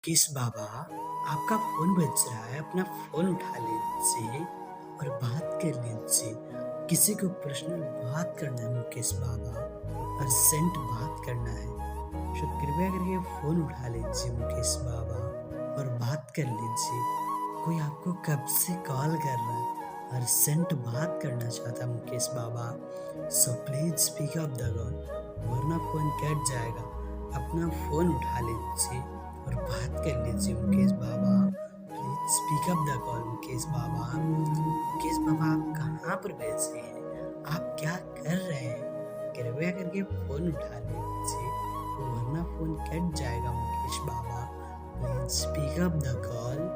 किस बाबा, आपका फ़ोन बज रहा है, अपना फ़ोन उठा लीजिए और बात कर लीजिए। किसी को पर्सनल बात करना है मुकेश बाबा, अर्जेंट बात करना है। तो कृपया करके फ़ोन उठा लीजिए मुकेश बाबा और बात कर लीजिए। कोई आपको कब से कॉल कर रहा है, अर्जेंट बात करना चाहता है Mukesh Baba. So please pick up the call, वरना फ़ोन कट जाएगा। अपना फ़ोन उठा लीजिए और बात कर लीजिए Mukesh Baba. Please pick up the call Mukesh Baba. Mukesh Baba, आप कहाँ पर बैठे हैं? आप क्या कर रहे हैं? कृपया करके फ़ोन उठा लीजिए वरना फ़ोन कट जाएगा Mukesh Baba. Please pick up the call.